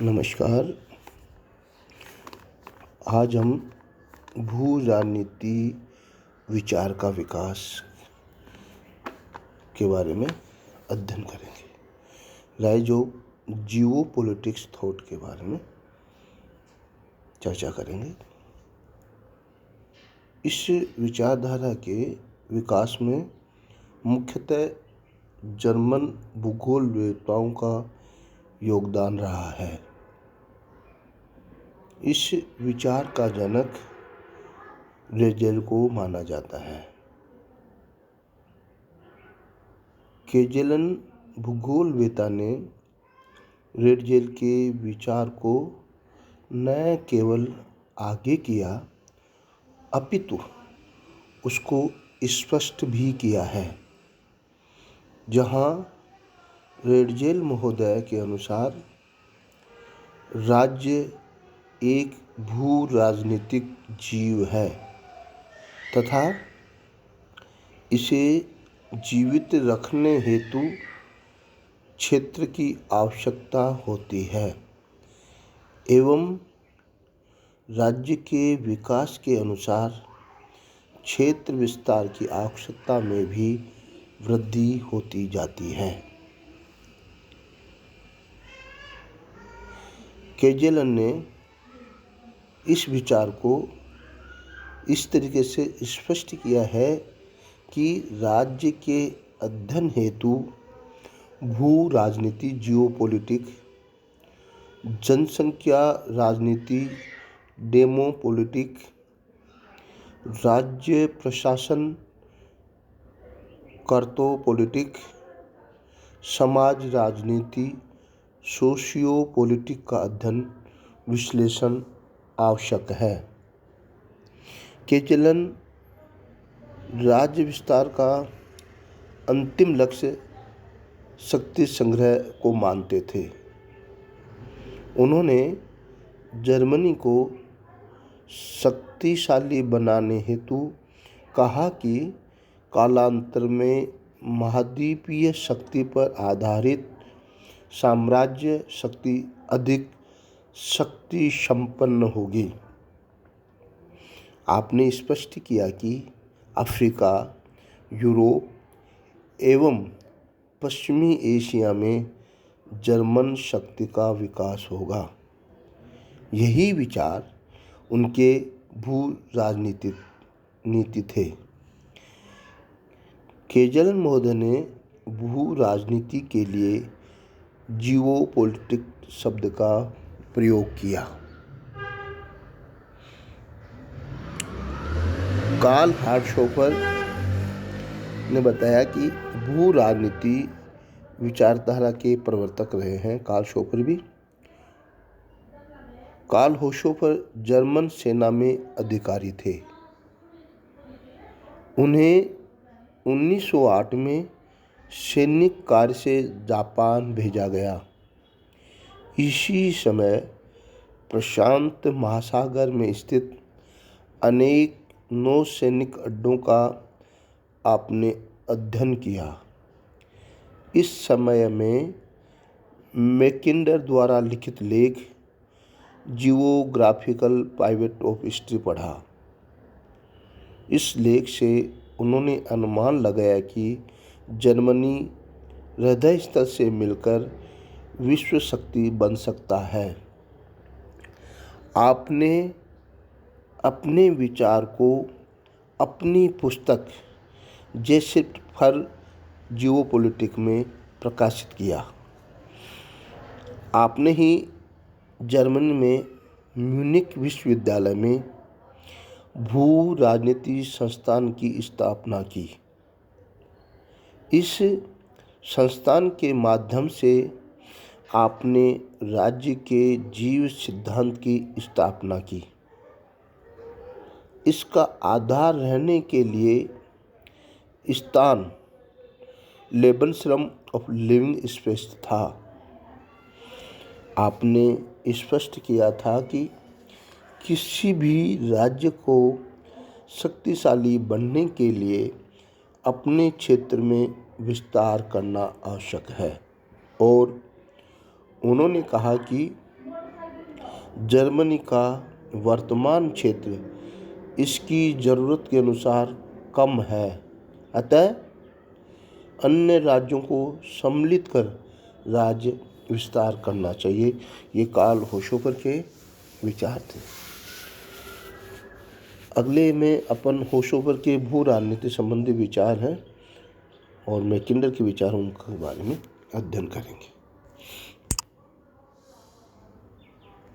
नमस्कार। आज हम भू राजनीति विचार का विकास के बारे में अध्ययन करेंगे। Rise of Jio politics thought के बारे में चर्चा करेंगे। इस विचारधारा के विकास में मुख्यतः जर्मन भूगोलवेत्ताओं का योगदान रहा है। इस विचार का जनक रेजेल को माना जाता है। केजेलन भूगोलवेत्ता ने रेजेल के विचार को न केवल आगे किया अपितु उसको स्पष्ट भी किया है, जहां रेजेल महोदय के अनुसार राज्य एक भू राजनीतिक जीव है तथा इसे जीवित रखने हेतु क्षेत्र की आवश्यकता होती है एवं राज्य के विकास के अनुसार क्षेत्र विस्तार की आवश्यकता में भी वृद्धि होती जाती है। केजेलन ने इस विचार को इस तरीके से स्पष्ट किया है कि राज्य के अध्ययन हेतु भू राजनीति जियोपॉलिटिक, जनसंख्या राजनीति डेमोपॉलिटिक, राज्य प्रशासन कर्तोपॉलिटिक, समाज राजनीति सोशियोपॉलिटिक का अध्ययन विश्लेषण आवश्यक है। केजेलन राज्य विस्तार का अंतिम लक्ष्य शक्ति संग्रह को मानते थे। उन्होंने जर्मनी को शक्तिशाली बनाने हेतु कहा कि कालांतर में महाद्वीपीय शक्ति पर आधारित साम्राज्य शक्ति अधिक शक्ति संपन्न होगी। आपने स्पष्ट किया कि अफ्रीका, यूरोप एवं पश्चिमी एशिया में जर्मन शक्ति का विकास होगा। यही विचार उनके भू राजनीतिक नीति थे। केजेलन महोदय ने भू राजनीति के लिए जियोपॉलिटिक शब्द का प्रयोग किया। कार्ल हार्ट्शोफर ने बताया कि भू राजनीति विचारधारा के प्रवर्तक रहे हैं कार्ल हार्ट्शोफर जर्मन सेना में अधिकारी थे। उन्हें 1908 में सैनिक कार्य से जापान भेजा गया। इसी समय प्रशांत महासागर में स्थित अनेक नौसैनिक अड्डों का आपने अध्ययन किया। इस समय में मैकिंडर द्वारा लिखित लेख जियोग्राफिकल पाइवट ऑफ हिस्ट्री पढ़ा। इस लेख से उन्होंने अनुमान लगाया कि जर्मनी हृदय स्थल से मिलकर विश्व शक्ति बन सकता है। आपने अपने विचार को अपनी पुस्तक जेसिट फॉर जियोपॉलिटिक में प्रकाशित किया। आपने ही जर्मनी में म्यूनिख विश्वविद्यालय में भू राजनीति संस्थान की स्थापना की। इस संस्थान के माध्यम से आपने राज्य के जीव सिद्धांत की स्थापना की। इसका आधार रहने के लिए स्थान लेबनश्रम ऑफ लिविंग स्पेस था। आपने स्पष्ट किया था कि किसी भी राज्य को शक्तिशाली बनने के लिए अपने क्षेत्र में विस्तार करना आवश्यक है और उन्होंने कहा कि जर्मनी का वर्तमान क्षेत्र इसकी ज़रूरत के अनुसार कम है, अतः अन्य राज्यों को सम्मिलित कर राज्य विस्तार करना चाहिए। ये कार्ल होशोकर के विचार थे। अगले में अपन होशोकर के भू राजनीति संबंधी विचार हैं और मैकिंडर के विचारों के बारे में अध्ययन करेंगे।